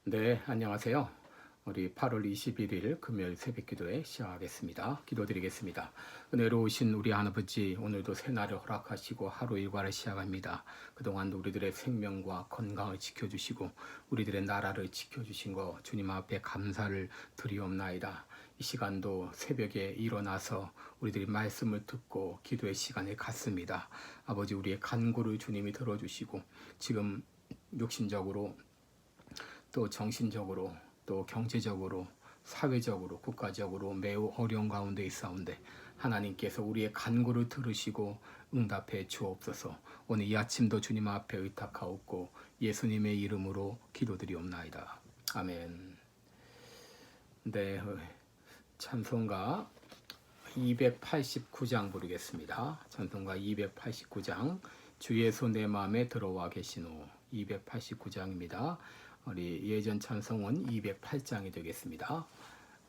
네, 안녕하세요. 우리 8월 21일 금요일 새벽기도에 시작하겠습니다. 기도드리겠습니다. 은혜로우신 우리 하나버지, 오늘도 새날을 허락하시고 하루 일과를 시작합니다. 그동안 우리들의 생명과 건강을 지켜주시고 우리들의 나라를 지켜주신 거 주님 앞에 감사를 드리옵나이다. 이 시간도 새벽에 일어나서 우리들이 말씀을 듣고 기도의 시간에 갔습니다. 아버지, 우리의 간구를 주님이 들어주시고 지금 육신적으로 또 정신적으로 또 경제적으로 사회적으로 국가적으로 매우 어려운 가운데 있사온데 하나님께서 우리의 간구를 들으시고 응답해 주옵소서. 오늘 이 아침도 주님 앞에 의탁하옵고 예수님의 이름으로 기도드리옵나이다. 아멘. 네, 찬송가 289장 부르겠습니다. 찬송가 289장 주 예수 내 마음에 들어와 계시노. 289장입니다. 우리 예전 찬송은 208장이 되겠습니다.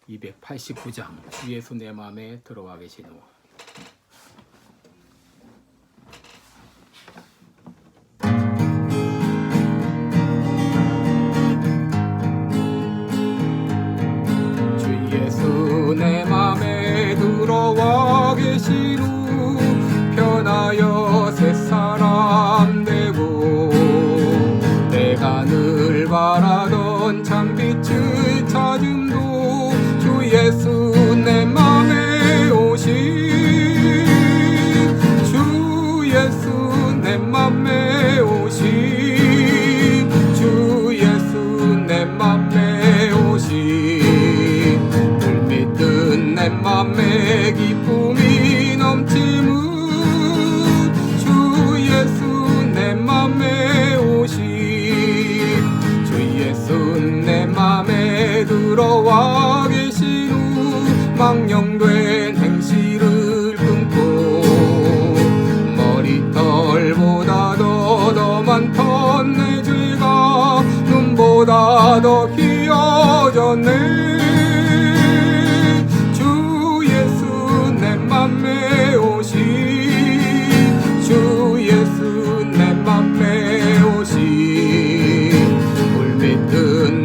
289장 주 예수 내 마음에 들어와 계시노. 주 예수 내 마음에 들어와 계시노. 편하여 새사람 되고 내가 늘 바라던 참빛을 찾음도 주 예수 내 맘에 오신 주 예수 내 맘에 오신 주 예수 내 맘에 오신 불빛든 내 맘에 기쁨이 넘치는 주 예수 내 맘에 오신 내 맘에 들어와 계신 후 망령된 행실을 끊고 머리털보다 더 많던 내 죄가 눈보다 더 희어졌네. 주 예수 내 맘에 오신 주 예수 내 맘에 오신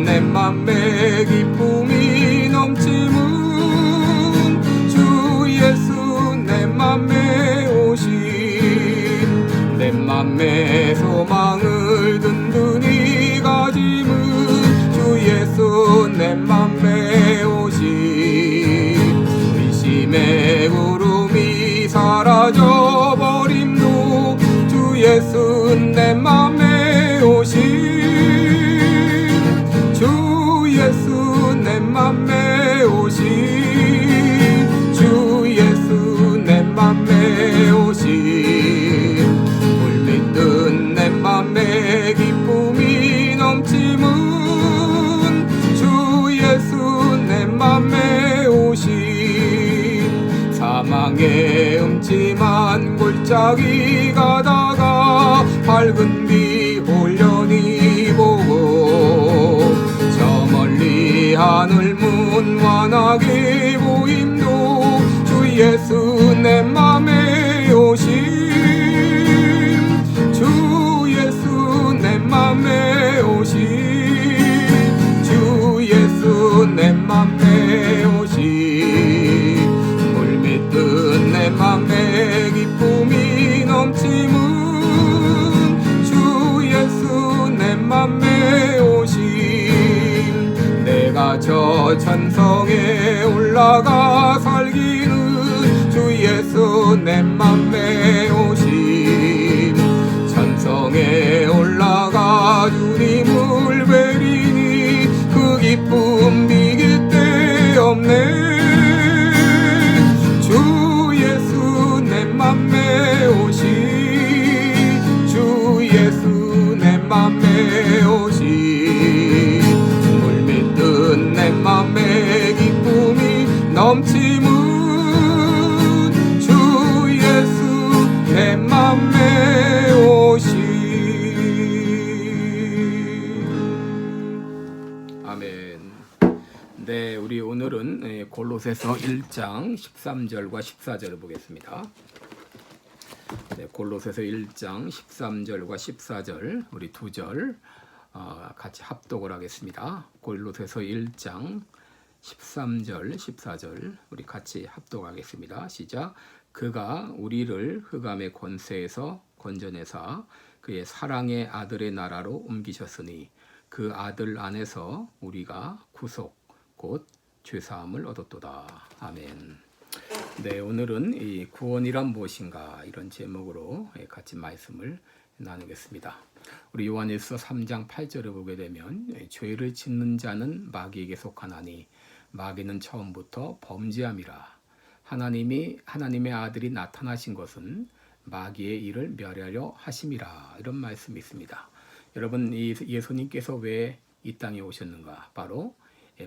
내 맘에 기쁨이 넘치는 주 예수 내 맘에 오신 내 맘에 소망을 든든히 가짐은 주 예수 내 맘에 오신 의심의 구름이 사라져버림도 주 예수 내 맘에 오신 주 예수 내 맘에 오신 주 예수 내 맘에 오신 물밀든 내 맘에 기쁨이 넘치는 주 예수 내 맘에 오신 사망의 음침한 골짜기 가다가 밝은 빛 홀연히 보고 하늘 문완하게 보임도 주 예수 내 맘에 오신 주 예수 내 맘에 오신 주 예수 내 맘에 오신 물밀든 내 맘에 기쁨이 넘치는 주 예수 내 맘에 오신 내가 저 천성에 올라가 살기는 주 예수 내 맘에 오신 천성에 올라가 주님을 뵈리니 그 기쁨 비길 데 없네. 주 예수 내 맘에 오신 주 예수 내 맘에 오신 내 맘에 기쁨이 넘치는 주 예수 내 맘에 오신 아멘. 네, 우리 오늘은 골로새서 1장 13절과 14절을 보겠습니다. 네, 골로새서 1장 13절과 14절 우리 두 절 같이 합독을 하겠습니다. 고린도서서 1장 13절, 14절 우리 같이 합독하겠습니다. 시작. 그가 우리를 흑암의 권세에서 건져내사 그의 사랑의 아들의 나라로 옮기셨으니 그 아들 안에서 우리가 구속 곧 죄사함을 얻었도다. 아멘. 네, 오늘은 이 구원이란 무엇인가 이런 제목으로 같이 말씀을 나누겠습니다. 우리 요한일서 3장 8절을 보게 되면 죄를 짓는 자는 마귀에게 속하나니 마귀는 처음부터 범죄함이라. 하나님의 아들이 나타나신 것은 마귀의 일을 멸하려 하심이라. 이런 말씀이 있습니다. 여러분, 이 예수님께서 왜 이 땅에 오셨는가? 바로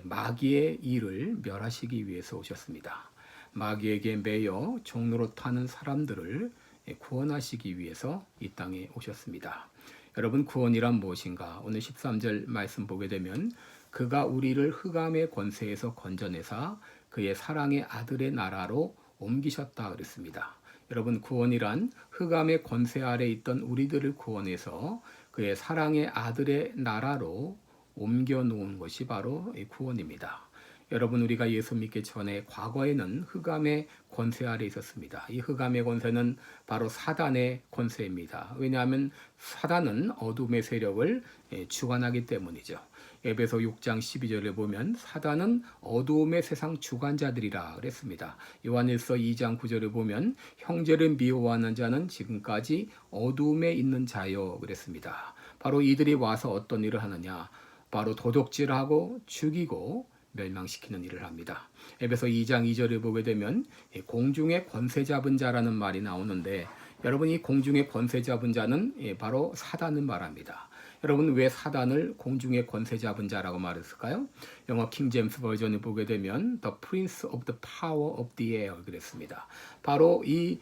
마귀의 일을 멸하시기 위해서 오셨습니다. 마귀에게 매여 종노릇하는 사람들을 구원하시기 위해서 이 땅에 오셨습니다. 여러분, 구원이란 무엇인가? 오늘 13절 말씀 보게 되면 그가 우리를 흑암의 권세에서 건져내사 그의 사랑의 아들의 나라로 옮기셨다 그랬습니다. 여러분, 구원이란 흑암의 권세 아래 있던 우리들을 구원해서 그의 사랑의 아들의 나라로 옮겨 놓은 것이 바로 구원입니다. 여러분, 우리가 예수 믿기 전에 과거에는 흑암의 권세 아래 있었습니다. 이 흑암의 권세는 바로 사단의 권세입니다. 왜냐하면 사단은 어둠의 세력을 주관하기 때문이죠. 에베소 6장 12절에 보면 사단은 어두움의 세상 주관자들이라 그랬습니다. 요한일서 2장 9절에 보면 형제를 미워하는 자는 지금까지 어두움에 있는 자여 그랬습니다. 바로 이들이 와서 어떤 일을 하느냐? 바로 도둑질하고 죽이고 멸망시키는 일을 합니다. 에베소 2장 2절을 보게 되면 공중의 권세 잡은 자라는 말이 나오는데 여러분, 이 공중의 권세 잡은 자는 바로 사단을 말합니다. 여러분, 왜 사단을 공중의 권세 잡은 자라고 말했을까요? 영어 킹제임스 버전을 보게 되면 The Prince of the Power of the Air 그랬습니다. 바로 이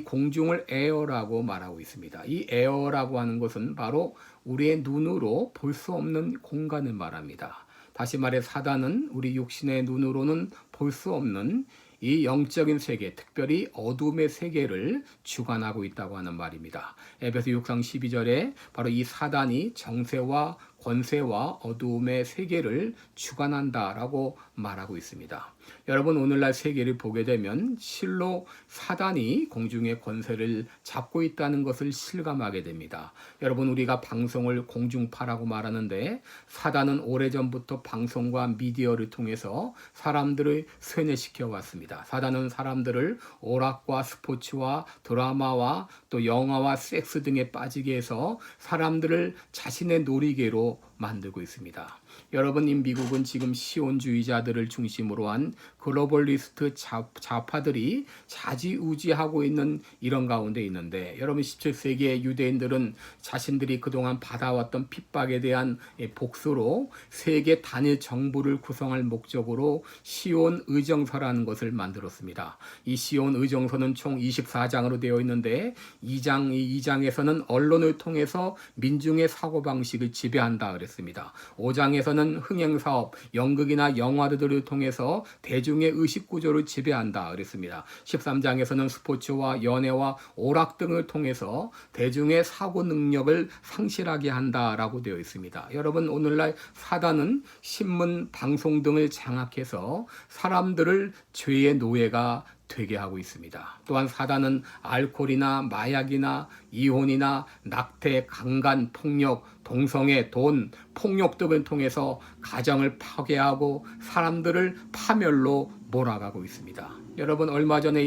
공중을 에어라고 말하고 있습니다. 이 에어라고 하는 것은 바로 우리의 눈으로 볼 수 없는 공간을 말합니다. 다시 말해 사단은 우리 육신의 눈으로는 볼 수 없는 이 영적인 세계, 특별히 어둠의 세계를 주관하고 있다고 하는 말입니다. 에베소 6장 12절에 바로 이 사단이 정세와 권세와 어두움의 세계를 주관한다라고 말하고 있습니다. 여러분, 오늘날 세계를 보게 되면 실로 사단이 공중의 권세를 잡고 있다는 것을 실감하게 됩니다. 여러분, 우리가 방송을 공중파라고 말하는데 사단은 오래전부터 방송과 미디어를 통해서 사람들을 쇠뇌시켜 왔습니다. 사단은 사람들을 오락과 스포츠와 드라마와 또 영화와 섹스 등에 빠지게 해서 사람들을 자신의 놀이개로 만들고 있습니다. 여러분, 이 미국은 지금 시온주의자들을 중심으로 한 글로벌리스트 좌파들이 좌지우지하고 있는 이런 가운데 있는데 여러분, 17세기의 유대인들은 자신들이 그동안 받아왔던 핍박에 대한 복수로 세계 단일 정부를 구성할 목적으로 시온 의정서라는 것을 만들었습니다. 이 시온 의정서는 총 24장으로 되어 있는데 2장에서는 언론을 통해서 민중의 사고방식을 지배한다 그랬습니다. 5장에서는 흥행사업, 연극이나 영화들을 통해서 대중의 의식구조를 지배한다 그랬습니다. 13장에서는 스포츠와 연애와 오락 등을 통해서 대중의 사고 능력을 상실하게 한다라고 되어 있습니다. 여러분, 오늘날 사단은 신문, 방송 등을 장악해서 사람들을 죄의 노예가 되게 하고 있습니다. 또한 사단은 알코올이나 마약이나 이혼이나 낙태, 강간, 폭력, 동성애, 돈, 폭력 등을 통해서 가정을 파괴하고 사람들을 파멸로 몰아가고 있습니다. 여러분, 얼마 전에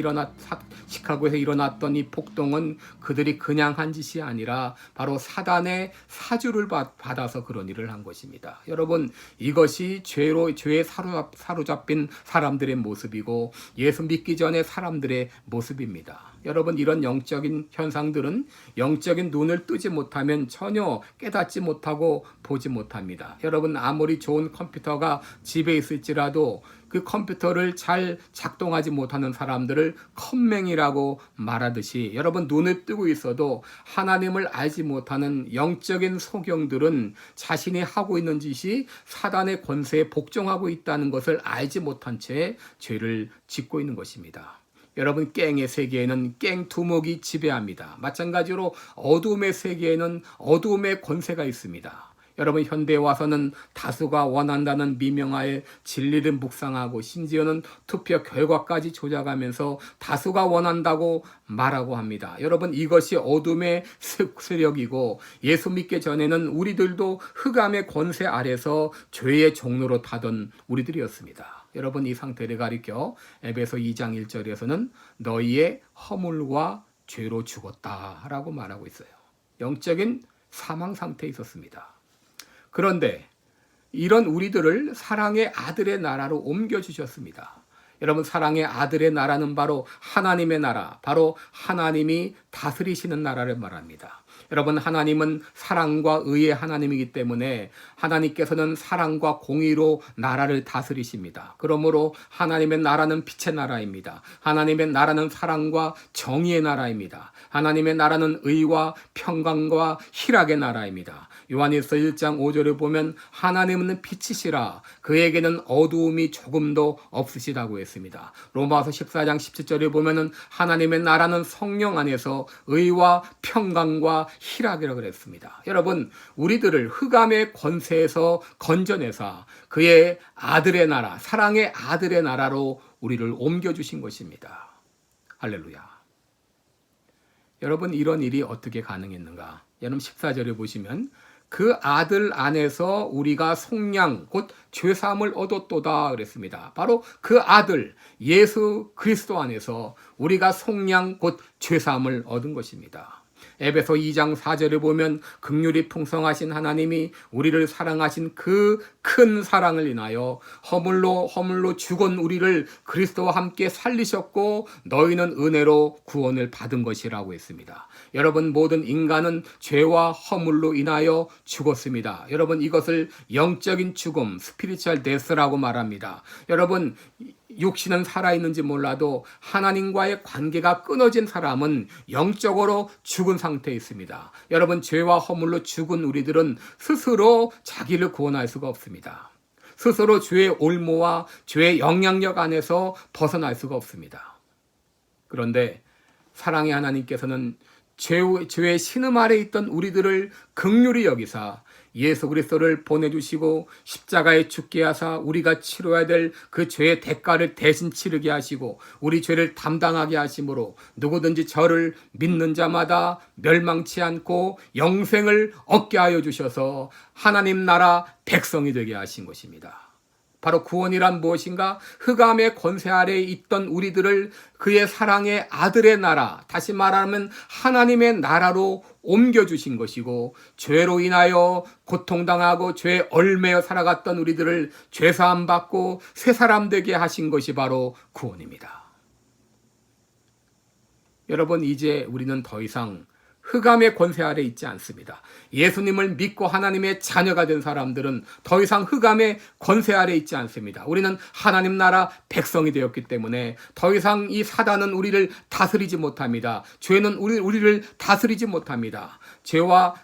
시카고에서 일어났던 이 폭동은 그들이 그냥 한 짓이 아니라 바로 사단의 사주를 받아서 그런 일을 한 것입니다. 여러분, 이것이 죄에 사로잡힌 사람들의 모습이고 예수 믿기 전에 사람들의 모습입니다. 여러분, 이런 영적인 현상들은 영적인 눈을 뜨지 못하면 전혀 깨닫지 못하고 보지 못합니다. 여러분, 아무리 좋은 컴퓨터가 집에 있을지라도 그 컴퓨터를 잘 작동하지 못하는 사람들을 컴맹이라고 말하듯이 여러분, 눈을 뜨고 있어도 하나님을 알지 못하는 영적인 소경들은 자신이 하고 있는 짓이 사단의 권세에 복종하고 있다는 것을 알지 못한 채 죄를 짓고 있는 것입니다. 여러분, 깽의 세계에는 깽 두목이 지배합니다. 마찬가지로 어두움의 세계에는 어두움의 권세가 있습니다. 여러분 현대에 와서는 다수가 원한다는 미명하에 진리를 묵상하고 심지어는 투표 결과까지 조작하면서 다수가 원한다고 말하고 합니다. 여러분 이것이 어둠의 세력이고 예수 믿기 전에는 우리들도 흑암의 권세 아래서 죄의 종로로 타던 우리들이었습니다. 여러분 이 상태를 가리켜 에베소 2장 1절에서는 너희의 허물과 죄로 죽었다라고 말하고 있어요. 영적인 사망 상태에 있었습니다. 그런데 이런 우리들을 사랑의 아들의 나라로 옮겨주셨습니다. 여러분 사랑의 아들의 나라는 바로 하나님의 나라, 바로 하나님이 다스리시는 나라를 말합니다. 여러분 하나님은 사랑과 의의 하나님이기 때문에 하나님께서는 사랑과 공의로 나라를 다스리십니다. 그러므로 하나님의 나라는 빛의 나라입니다. 하나님의 나라는 사랑과 정의의 나라입니다. 하나님의 나라는 의와 평강과 희락의 나라입니다. 요한일서 1장 5절에 보면 하나님은 빛이시라 그에게는 어두움이 조금도 없으시다고 했습니다. 로마서 14장 17절에 보면 하나님의 나라는 성령 안에서 의와 평강과 희락이라고 그랬습니다. 여러분 우리들을 흑암의 권세에서 건져내사 그의 아들의 나라, 사랑의 아들의 나라로 우리를 옮겨주신 것입니다. 할렐루야. 여러분 이런 일이 어떻게 가능했는가? 여러분 14절에 보시면 그 아들 안에서 우리가 속량 곧 죄사함을 얻었도다 그랬습니다. 바로 그 아들 예수 그리스도 안에서 우리가 속량 곧 죄사함을 얻은 것입니다. 에베소 2장 4절에 보면 긍휼이 풍성하신 하나님이 우리를 사랑하신 그 큰 사랑을 인하여 허물로 죽은 우리를 그리스도와 함께 살리셨고 너희는 은혜로 구원을 받은 것이라고 했습니다. 여러분 모든 인간은 죄와 허물로 인하여 죽었습니다. 여러분 이것을 영적인 죽음, 스피리추얼 데스라고 말합니다. 여러분 육신은 살아있는지 몰라도 하나님과의 관계가 끊어진 사람은 영적으로 죽은 상태에 있습니다. 여러분 죄와 허물로 죽은 우리들은 스스로 자기를 구원할 수가 없습니다. 스스로 죄의 올무와 죄의 영향력 안에서 벗어날 수가 없습니다. 그런데 사랑의 하나님께서는 죄의 신음 아래 있던 우리들을 긍휼히 여기사 예수 그리스도를 보내주시고 십자가에 죽게 하사 우리가 치러야 될 그 죄의 대가를 대신 치르게 하시고 우리 죄를 담당하게 하심으로 누구든지 저를 믿는 자마다 멸망치 않고 영생을 얻게 하여 주셔서 하나님 나라 백성이 되게 하신 것입니다. 바로 구원이란 무엇인가? 흑암의 권세 아래에 있던 우리들을 그의 사랑의 아들의 나라, 다시 말하면 하나님의 나라로 옮겨주신 것이고 죄로 인하여 고통당하고 죄에 얽매여 살아갔던 우리들을 죄사함 받고 새 사람 되게 하신 것이 바로 구원입니다. 여러분 이제 우리는 더 이상 흑암의 권세 아래 있지 않습니다. 예수님을 믿고 하나님의 자녀가 된 사람들은 더 이상 흑암의 권세 아래 있지 않습니다. 우리는 하나님 나라 백성이 되었기 때문에 더 이상 이 사단은 우리를 다스리지 못합니다. 죄는 우리를 다스리지 못합니다. 죄와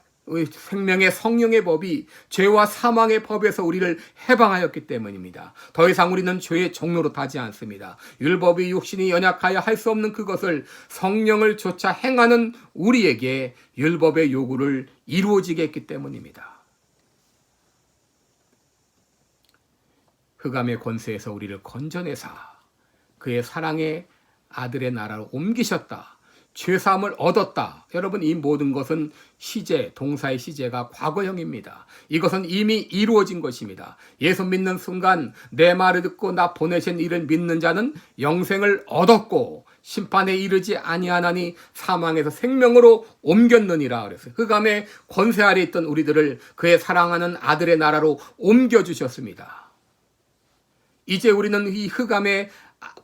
생명의 성령의 법이 죄와 사망의 법에서 우리를 해방하였기 때문입니다. 더 이상 우리는 죄의 종로로 타지 않습니다. 율법이 육신이 연약하여 할 수 없는 그것을 성령을 조차 행하는 우리에게 율법의 요구를 이루어지게 했기 때문입니다. 흑암의 권세에서 우리를 건져내사 그의 사랑의 아들의 나라로 옮기셨다. 죄사함을 얻었다. 여러분 이 모든 것은 시제, 동사의 시제가 과거형입니다. 이것은 이미 이루어진 것입니다. 예수 믿는 순간 내 말을 듣고 나 보내신 이를 믿는 자는 영생을 얻었고 심판에 이르지 아니하나니 사망에서 생명으로 옮겼느니라 그랬어요. 흑암의 권세 아래 있던 우리들을 그의 사랑하는 아들의 나라로 옮겨주셨습니다. 이제 우리는 이 흑암의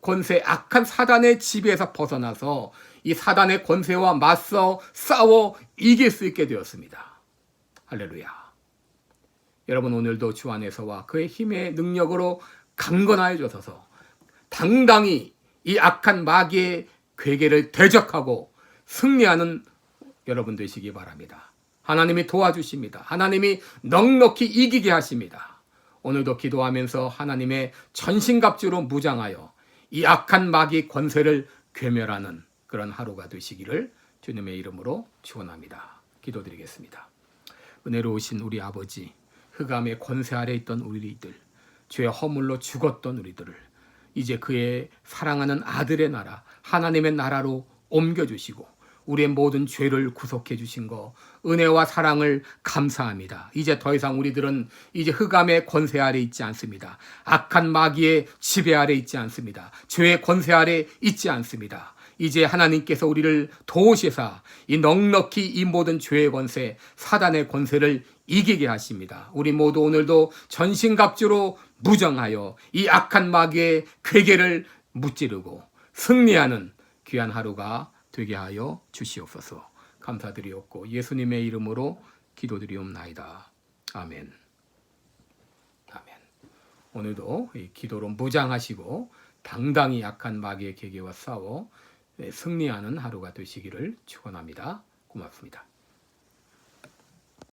권세, 악한 사단의 지배에서 벗어나서 이 사단의 권세와 맞서 싸워 이길 수 있게 되었습니다. 할렐루야. 여러분 오늘도 주 안에서와 그의 힘의 능력으로 강건하여 주셔서 당당히 이 악한 마귀의 괴계를 대적하고 승리하는 여러분 되시기 바랍니다. 하나님이 도와주십니다. 하나님이 넉넉히 이기게 하십니다. 오늘도 기도하면서 하나님의 전신갑주로 무장하여 이 악한 마귀 권세를 괴멸하는 그런 하루가 되시기를 주님의 이름으로 축원합니다. 기도드리겠습니다. 은혜로우신 우리 아버지, 흑암의 권세 아래 있던 우리들, 죄의 허물로 죽었던 우리들을 이제 그의 사랑하는 아들의 나라, 하나님의 나라로 옮겨주시고 우리의 모든 죄를 구속해 주신 거 은혜와 사랑을 감사합니다. 이제 더 이상 우리들은 이제 흑암의 권세 아래 있지 않습니다. 악한 마귀의 지배 아래 있지 않습니다. 죄의 권세 아래 있지 않습니다. 이제 하나님께서 우리를 도우시사 이 넉넉히 이 모든 죄의 권세, 사단의 권세를 이기게 하십니다. 우리 모두 오늘도 전신갑주로 무정하여 이 악한 마귀의 괴계를 무찌르고 승리하는 귀한 하루가 되게 하여 주시옵소서. 감사드리옵고 예수님의 이름으로 기도드리옵나이다. 아멘. 아멘. 오늘도 이 기도로 무장하시고 당당히 악한 마귀의 계계와 싸워 승리하는 하루가 되시기를 축원합니다. 고맙습니다.